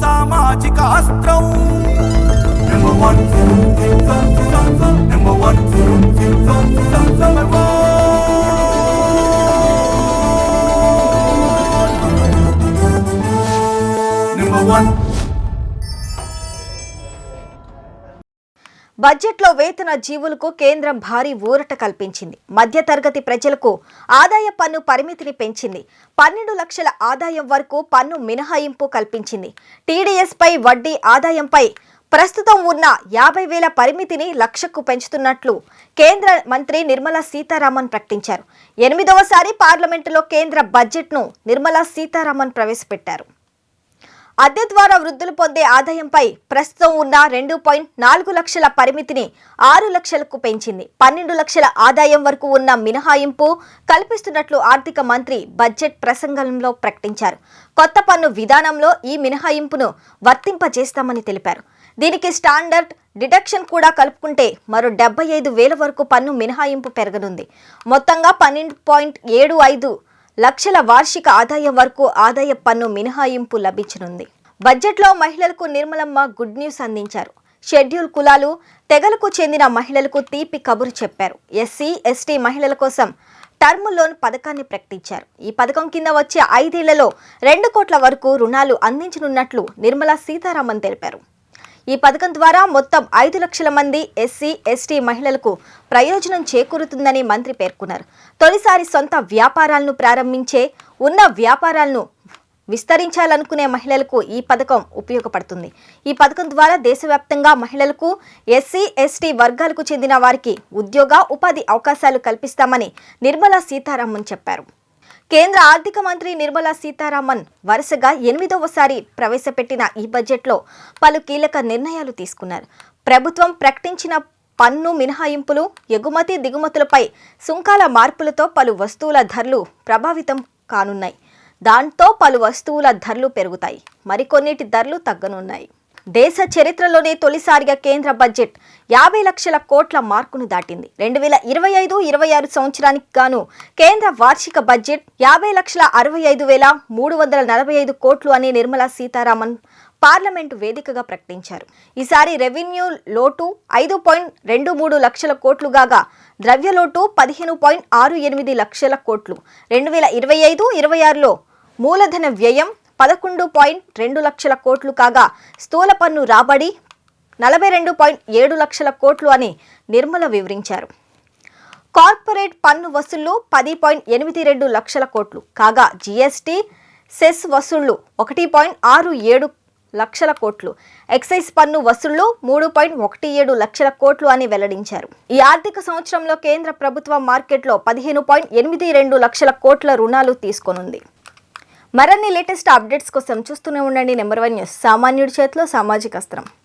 సామాజిక అస్త్రం number one number one number one. బడ్జెట్లో వేతన జీవులకు కేంద్రం భారీ ఊరట కల్పించింది. మధ్యతరగతి ప్రజలకు ఆదాయ పన్ను పరిమితిని పెంచింది. 12 లక్షల ఆదాయం వరకు పన్ను మినహాయింపు కల్పించింది. టీడీఎస్ పై వడ్డీ ఆదాయంపై ప్రస్తుతం ఉన్న 50,000 పరిమితిని లక్షకు పెంచుతున్నట్లు కేంద్ర మంత్రి నిర్మలా సీతారామన్ ప్రకటించారు. 8వసారి పార్లమెంటులో కేంద్ర బడ్జెట్ను నిర్మలా సీతారామన్ ప్రవేశపెట్టారు. అద్దె ద్వారా వృద్ధులు పొందే ఆదాయంపై ప్రస్తుతం ఉన్న 2.4 లక్షల పరిమితిని 6 లక్షలకు పెంచింది. 12 లక్షల ఆదాయం వరకు ఉన్న మినహాయింపు కల్పిస్తున్నట్లు ఆర్థిక మంత్రి బడ్జెట్ ప్రసంగంలో ప్రకటించారు. కొత్త పన్ను విధానంలో ఈ మినహాయింపును వర్తింపజేస్తామని తెలిపారు. దీనికి స్టాండర్డ్ డిడక్షన్ కూడా కలుపుకుంటే మరో 75,000 వరకు పన్ను మినహాయింపు పెరగనుంది. మొత్తంగా 12.75 లక్షల వార్షిక ఆదాయం వరకు ఆదాయ పన్ను మినహాయింపు లభించనుంది. బడ్జెట్లో మహిళలకు నిర్మలమ్మ గుడ్ న్యూస్ అందించారు. షెడ్యూల్ కులాలు తెగలకు చెందిన మహిళలకు తీపి కబురు చెప్పారు. ఎస్సీ ఎస్టీ మహిళల కోసం టర్మ్ లోన్ పథకాన్ని ప్రకటించారు. ఈ పథకం కింద వచ్చే 5 ఏళ్లలో 2 కోట్ల వరకు రుణాలు అందించనున్నట్లు నిర్మలా సీతారామన్ తెలిపారు. ఈ పథకం ద్వారా మొత్తం 5 లక్షల మంది ఎస్సీ ఎస్టీ మహిళలకు ప్రయోజనం చేకూరుతుందని మంత్రి పేర్కొన్నారు. తొలిసారి సొంత వ్యాపారాలను ప్రారంభించే, ఉన్న వ్యాపారాలను విస్తరించాలనుకునే మహిళలకు ఈ పథకం ఉపయోగపడుతుంది. ఈ పథకం ద్వారా దేశవ్యాప్తంగా మహిళలకు, ఎస్సీ ఎస్టీ వర్గాలకు చెందిన వారికి ఉద్యోగ ఉపాధి అవకాశాలు కల్పిస్తామని నిర్మలా సీతారామన్ చెప్పారు. కేంద్ర ఆర్థిక మంత్రి నిర్మలా సీతారామన్ వరుసగా 8వసారి ప్రవేశపెట్టిన ఈ బడ్జెట్లో పలు కీలక నిర్ణయాలు తీసుకున్నారు. ప్రభుత్వం ప్రకటించిన పన్ను మినహాయింపులు, ఎగుమతి దిగుమతులపై సుంకాల మార్పులతో పలు వస్తువుల ధరలు ప్రభావితం కానున్నాయి. దాంతో పలు వస్తువుల ధరలు పెరుగుతాయి, మరికొన్నిటి ధరలు తగ్గనున్నాయి. దేశ చరిత్రలోనే తొలిసారిగా కేంద్ర బడ్జెట్ 50 లక్షల కోట్ల మార్కును దాటింది. 2025-26 సంవత్సరానికి గాను కేంద్ర వార్షిక బడ్జెట్ 50,65,345 కోట్లు అని నిర్మలా సీతారామన్ పార్లమెంటు వేదికగా ప్రకటించారు. ఈసారి రెవెన్యూ లోటు 5.23 లక్షల కోట్లు గాగా ద్రవ్య లోటు 15.68 లక్షల కోట్లు. 2025-26లో మూలధన వ్యయం 11.2 లక్షల కోట్లు కాగా స్థూల పన్ను రాబడి 42.7 లక్షల కోట్లు అని నిర్మల వివరించారు. కార్పొరేట్ పన్ను వసూళ్లు 10.82 లక్షల కోట్లు కాగా జీఎస్టీ సెస్ వసూళ్లు 1.67 లక్షల కోట్లు, ఎక్సైజ్ పన్ను వసూళ్లు 3.17 లక్షల కోట్లు అని వెల్లడించారు. ఈ ఆర్థిక సంవత్సరంలో కేంద్ర ప్రభుత్వ మార్కెట్లో 15.82 లక్షల కోట్ల రుణాలు తీసుకోనుంది. మరిన్ని లేటెస్ట్ అప్డేట్స్ కోసం చూస్తూనే ఉండండి నెంబర్ 1 న్యూస్. సామాన్యుడి చేతిలో సామాజిక అస్త్రం.